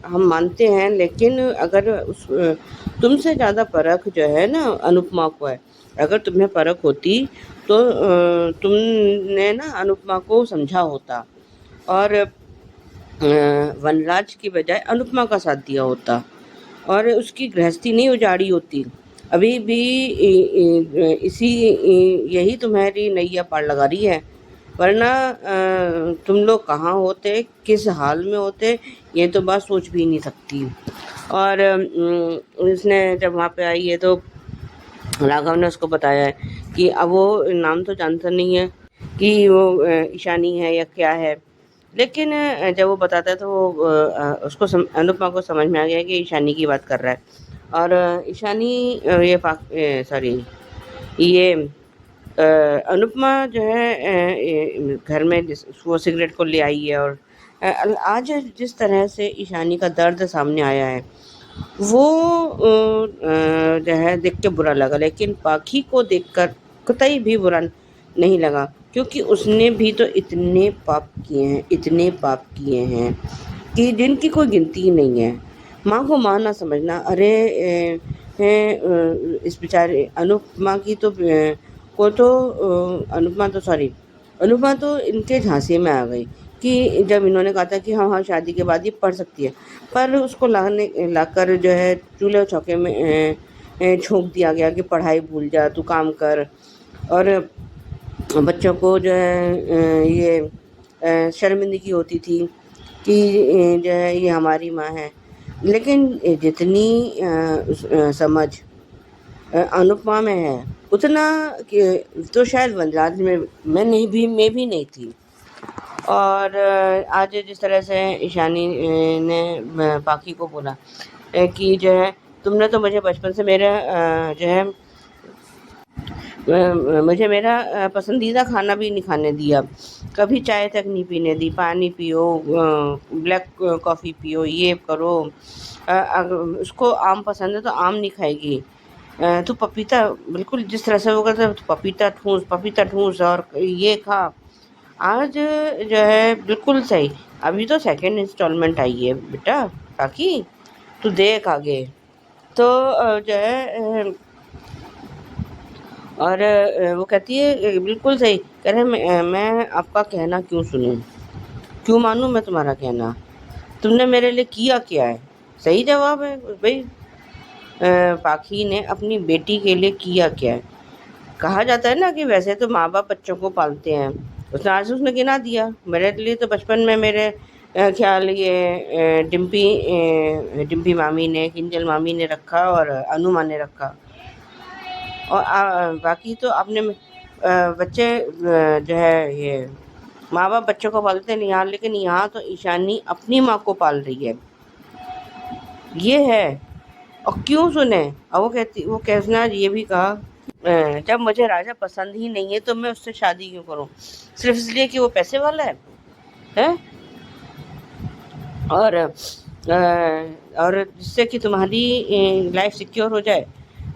Speaker 7: हम मानते हैं, लेकिन अगर तुमसे ज़्यादा परख जो है ना अनुपमा को है। अगर तुम्हें परख होती तो तुमने ना अनुपमा को समझा होता और वनराज की बजाय अनुपमा का साथ दिया होता और उसकी गृहस्थी नहीं उजाड़ी होती। अभी भी यही तुम्हारी नैया पार लगा रही है, वरना तुम लोग कहाँ होते, किस हाल में होते, ये तो बात सोच भी नहीं सकती। और उसने जब वहाँ पे आई है तो राघव ने उसको बताया है कि अब वो नाम तो जानता नहीं है कि वो ईशानी है या क्या है, लेकिन जब वो बताता है तो वो उसको अनुपमा को समझ में आ गया कि ईशानी की बात कर रहा है। और ईशानी ये अनुपमा जो है घर में वो सिगरेट को ले आई है। और आज जिस तरह से ईशानी का दर्द सामने आया है वो जो है देख के बुरा लगा, लेकिन पाखी को देखकर कतई भी बुरा नहीं लगा, क्योंकि उसने भी तो इतने पाप किए हैं कि जिनकी कोई गिनती नहीं है। माँ को माँ ना समझना। अरे इस बेचारे अनुपमा की तो अनुपमा तो इनके झांसे में आ गई कि जब इन्होंने कहा था कि हाँ शादी के बाद ये पढ़ सकती है, पर उसको लाकर जो है चूल्हे चौके में झोंक दिया गया कि पढ़ाई भूल जा, तू काम कर। और बच्चों को जो है ये शर्मिंदगी होती थी कि जो है ये हमारी माँ है, लेकिन जितनी समझ अनुपमा में है उतना तो शायद वनराज में मैं भी नहीं थी। और आज जिस तरह से ईशानी ने पाखी को बोला कि जो है तुमने तो मुझे बचपन से मुझे मेरा पसंदीदा खाना भी नहीं खाने दिया, कभी चाय तक नहीं पीने दी, पानी पियो, ब्लैक कॉफ़ी पियो, ये करो। अगर उसको आम पसंद है तो आम नहीं खाएगी, तो पपीता बिल्कुल जिस तरह से वो करता है पपीता ठूस और ये खा। आज जो है बिल्कुल सही। अभी तो सेकंड इंस्टॉलमेंट आई है बेटा, ताकि तू देख आगे तो जो है और वो कहती है बिल्कुल सही कह रहे मैं आपका कहना क्यों सुनूं, क्यों मानूं मैं तुम्हारा कहना, तुमने मेरे लिए किया क्या है। सही जवाब है भाई, पाखी ने अपनी बेटी के लिए किया क्या है। कहा जाता है ना कि वैसे तो माँ बाप बच्चों को पालते हैं, उसने गिना दिया। मेरे लिए तो बचपन में मेरे ख्याल ये डिम्पी मामी ने, किंजल मामी ने रखा और अनु माँ ने रखा, और बाकी तो अपने बच्चे जो है ये माँ बाप बच्चों को पालते नहीं यहाँ, लेकिन यहाँ तो ईशानी अपनी माँ को पाल रही है, ये है। और क्यों सुने, और वो कहना ये भी कहा जब मुझे राजा पसंद ही नहीं है तो मैं उससे शादी क्यों करूं, सिर्फ इसलिए कि वो पैसे वाला है, हैं? और जिससे कि तुम्हारी लाइफ सिक्योर हो जाए,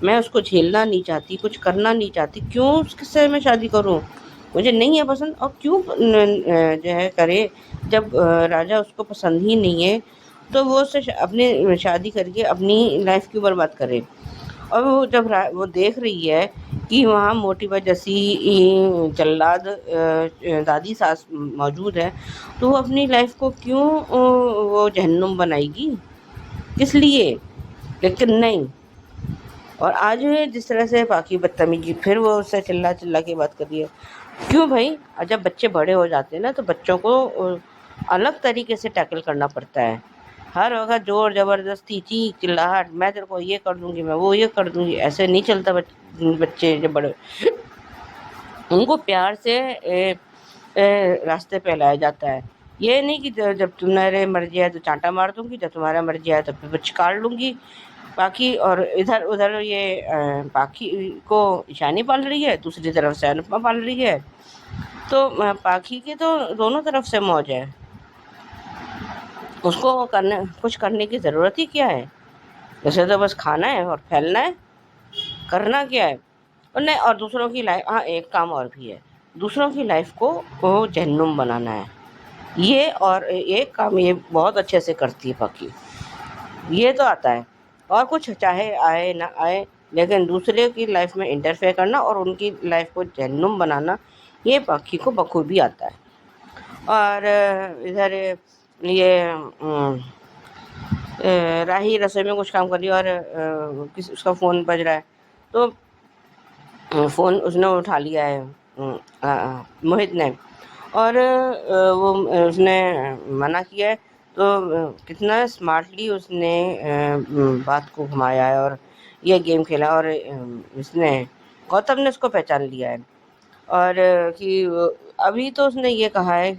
Speaker 7: मैं उसको झेलना नहीं चाहती, कुछ करना नहीं चाहती, क्यों उससे मैं शादी करूं, मुझे नहीं है पसंद। और क्यों जो है करे, जब राजा उसको पसंद ही नहीं है तो वो उससे अपनी शादी करके अपनी लाइफ क्यों बर्बाद करे। और वो जब वो देख रही है कि वहाँ मोटी जैसी जल्लाद दादी सास मौजूद है, तो वो अपनी लाइफ को क्यों वो जहन्नुम बनाएगी, किस लिए। लेकिन नहीं, और आज जिस तरह से बाकी बदतमीजी, फिर वो उससे चिल्ला चिल्ला के बात कर रही है। क्यों भाई, जब बच्चे बड़े हो जाते हैं ना तो बच्चों को अलग तरीके से टैकल करना पड़ता है। हर वक्त जोर ज़बरदस्ती चीख चिल्लाहट, मैं तेरे को ये कर दूंगी, मैं वो ये कर दूंगी, ऐसे नहीं चलता। बच्चे जब बड़े, उनको प्यार से रास्ते पे लाया जाता है। ये नहीं कि जब तुम्हारे मर्जी है तो चांटा मार दूंगी, जब तुम्हारा मर्जी है तो फिर बच्चे काट लूंगी। बाकी और इधर उधर ये पाखी को ईशानी पाल रही है, दूसरी तरफ से अनुपमा पाल रही है। तो पाखी की तो दोनों तरफ से मौज है, उसको कुछ करने की ज़रूरत ही क्या है। उसे तो बस खाना है और फैलना है, करना क्या है। और नहीं, और दूसरों की लाइफ, हाँ एक काम और भी है, दूसरों की लाइफ को वो जहन्नुम बनाना है। ये और एक काम ये बहुत अच्छे से करती है पाखी, ये तो आता है। और कुछ चाहे आए ना आए, लेकिन दूसरे की लाइफ में इंटरफेयर करना और उनकी लाइफ को जहन्नुम बनाना, ये पाखी को बखूबी आता है। और इधर ये राही रसोई में कुछ काम कर रही है और उसका फ़ोन बज रहा है, तो फ़ोन उसने उठा लिया है मोहित ने, और वो उसने मना किया है, तो कितना स्मार्टली उसने बात को घुमाया है और ये गेम खेला, और इसने गौतम ने उसको पहचान लिया है। और कि अभी तो उसने ये कहा है,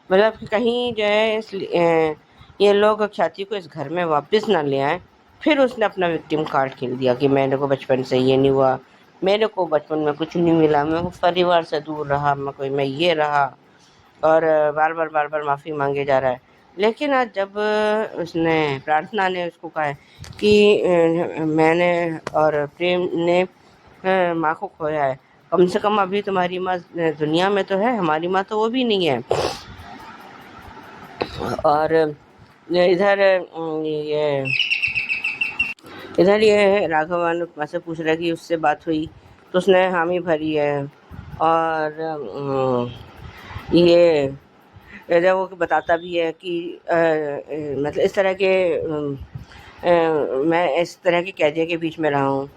Speaker 7: मतलब कि कहीं जो है ये लोग ख्याति को इस घर में वापस ना ले आए। फिर उसने अपना विक्टिम कार्ड खेल दिया कि मेरे को बचपन से ये नहीं हुआ, मेरे को बचपन में कुछ नहीं मिला, मैं परिवार से दूर रहा, मैं ये रहा, और बार बार माफ़ी मांगे जा रहा है। लेकिन आज जब उसने प्रार्थना ने उसको कहा है कि मैंने और प्रेम ने माँ को खोया है, कम से कम अभी तुम्हारी माँ दुनिया में तो है, हमारी माँ तो वो भी नहीं है। और इधर ये राघवन माँ से पूछ रहा है कि उससे बात हुई, तो उसने हामी भरी है। और ये जब वो बताता भी है कि मतलब इस तरह के मैं इस तरह के कैदियों के बीच में रहा हूँ,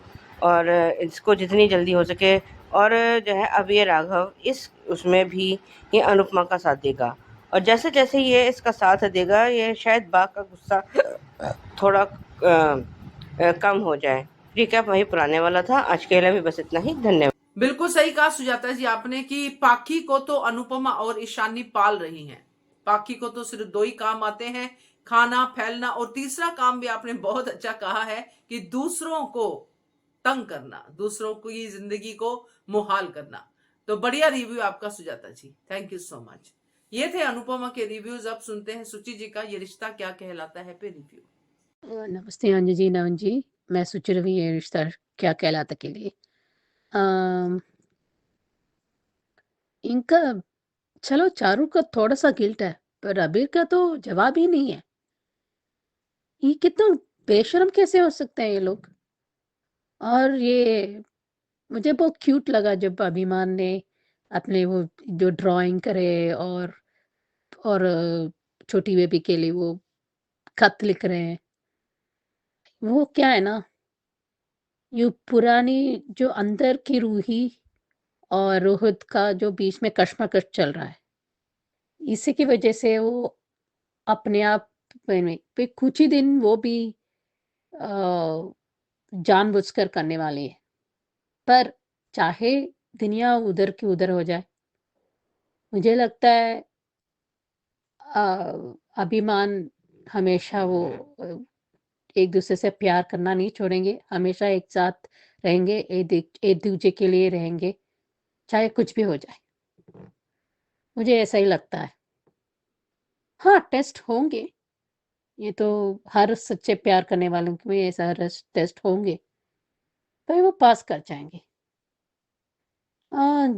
Speaker 7: और इसको जितनी जल्दी हो सके, और जो है अब ये राघव इस उसमें भी ये अनुपमा का साथ देगा, और जैसे जैसे ये इसका साथ देगा, ये शायद बाघ का गुस्सा थोड़ा कम हो जाए। ठीक है, वही पुराने वाला था। आज के लिए भी बस इतना ही, धन्यवाद।
Speaker 1: बिल्कुल सही कहा सुजाता जी आपने कि पाखी को तो अनुपमा और ईशानी पाल रही हैं। पाखी को तो सिर्फ दो ही काम आते हैं, खाना, फैलना, और तीसरा काम भी आपने बहुत अच्छा कहा है कि दूसरों को तंग करना, दूसरों की जिंदगी को मुहाल करना। तो बढ़िया रिव्यू आपका सुजाता जी, थैंक यू सो मच। ये थे अनुपमा के रिव्यूज। अब सुनते हैं सुचि जी का ये रिश्ता क्या कहलाता है पे रिव्यू।
Speaker 6: नमस्ते अंजू जी, नवन जी, मैं सोच रही हूँ ये रिश्ता क्या कहलाता के लिए इनका, चलो चारू का थोड़ा सा गिल्ट है, पर अबीर का तो जवाब ही नहीं है। ये कितना बेशर्म कैसे हो सकते हैं ये लोग। और ये मुझे बहुत क्यूट लगा जब अभिमान ने अपने वो जो ड्राइंग करे और छोटी बेबी के लिए वो खत लिख रहे हैं। वो क्या है ना, ये पुरानी जो अंदर की रूही और रोहित का जो बीच में कशमकश चल रहा है, इसी की वजह से वो अपने आप में पे कुछ ही दिन वो भी अ, जानबूझकर करने वाली है। पर चाहे दुनिया उधर की उधर हो जाए, मुझे लगता है अ, अभिमान हमेशा वो एक दूसरे से प्यार करना नहीं छोड़ेंगे, हमेशा एक साथ रहेंगे, एक दूसरे के लिए रहेंगे, चाहे कुछ भी हो जाए। मुझे ऐसा ही लगता है। हाँ, टेस्ट होंगे, ये तो हर सच्चे प्यार करने वालों के में ऐसा टेस्ट होंगे, पर वो पास कर जाएंगे।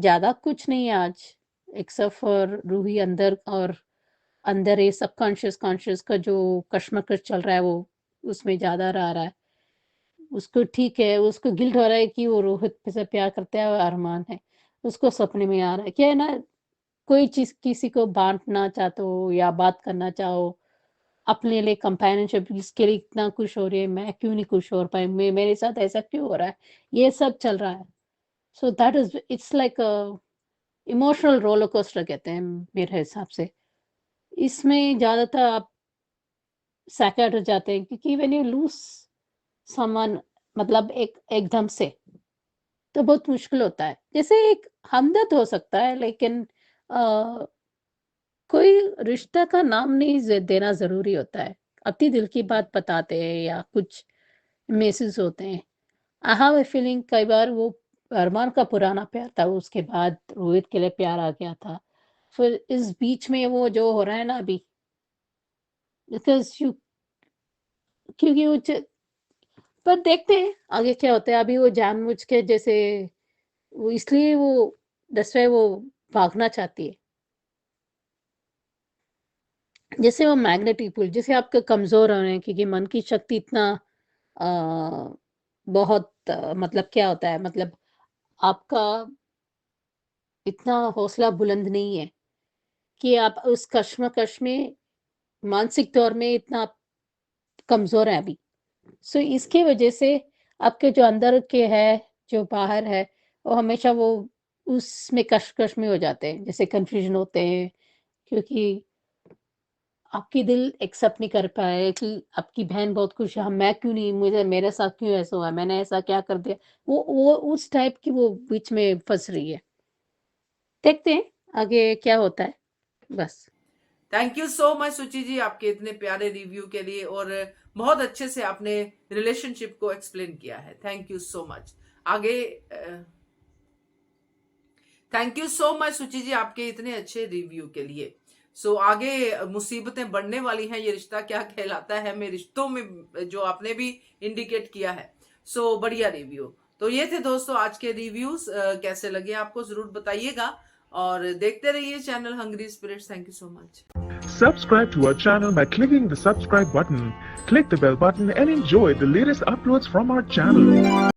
Speaker 6: ज़्यादा कुछ नहीं है आज, एक्सेप्ट फॉर रूही अंदर और अंदर ये सबकॉन्शियस कॉन्शियस का जो कश्मकश चल रहा है, वो उसमें ज़्यादा रहा है। उसको ठीक है, उसको गिल्ट हो रहा है कि वो रोहित से प्यार करता है और अरमान है। उसको सपने में आ रहा है। क्या है ना, कोई चीज़ किसी को बाँटना चाहते हो या बात करना चाहो, अपने लिए कंपेनियनशिप इसके लिए इतना खुश हो रही है, मैं क्यों नहीं खुश हो पाई? मेरे साथ ऐसा क्यों हो रहा है? ये सब चल रहा है। So that is it's like a emotional roller coaster कहते हैं मेरे हिसाब से। इसमें ज़्यादातर आप सैकर्ड हो जाते हैं क्योंकि व्हेन यू लूज़ समवन, मतलब एकदम से, तो बहुत मुश्किल होता है। जैसे एक हमदर्द हो सकता है, लेकिन अ, कोई रिश्ता का नाम नहीं देना ज़रूरी होता है। अपनी दिल की बात बताते हैं या कुछ मैसेज होते हैं। आई हैव अ फीलिंग कई बार वो अरमान का पुराना प्यार था, उसके बाद रोहित के लिए प्यार आ गया था। फिर इस बीच में वो जो हो रहा है ना अभी, बिकॉज़ यू क्योंकि पर देखते हैं आगे क्या होता है। अभी वो जानबूझ के जैसे वो इसलिए वो दैट्स व्हाई वो भागना चाहती है। जैसे वो मैग्नेटिक पुल, जैसे आपके कमज़ोर हो रहे हैं क्योंकि मन की शक्ति इतना अ, बहुत मतलब क्या होता है, मतलब आपका इतना हौसला बुलंद नहीं है कि आप उस कश्मकश में मानसिक तौर में इतना कमज़ोर हैं अभी। सो इसकी वजह से आपके जो अंदर के है, जो बाहर है, वो हमेशा वो उसमें कश्मकश में हो जाते हैं, जैसे कन्फ्यूज़न होते हैं क्योंकि आपकी दिल एक्सेप्ट नहीं कर पाए कि आपकी बहन बहुत खुश है, मैं क्यों नहीं, मुझे मेरे साथ क्यों ऐसा हुआ, मैंने ऐसा क्या कर दिया? वो उस टाइप की वो बीच में फँस रही है। देखते हैं आगे क्या होता है, बस।
Speaker 1: थैंक यू सो मच सुचि जी आपके इतने प्यारे रिव्यू के लिए, और बहुत अच्छे से आपने रिलेशनशिप को एक्सप्लेन किया है। Thank you so much. आगे थैंक यू सो मच सुचि जी आपके इतने अच्छे रिव्यू के लिए। सो आगे मुसीबतें बढ़ने वाली हैं, ये रिश्ता क्या कहलाता है में रिश्तों में, जो आपने भी इंडिकेट किया है। सो बढ़िया रिव्यू। तो ये थे दोस्तों आज के रिव्यूज। कैसे लगे आपको जरूर बताइएगा, और देखते रहिए channel hungry spirits. Thank you so much.
Speaker 8: Subscribe to our channel by clicking the subscribe button. Click the bell button and enjoy the latest uploads from our channel.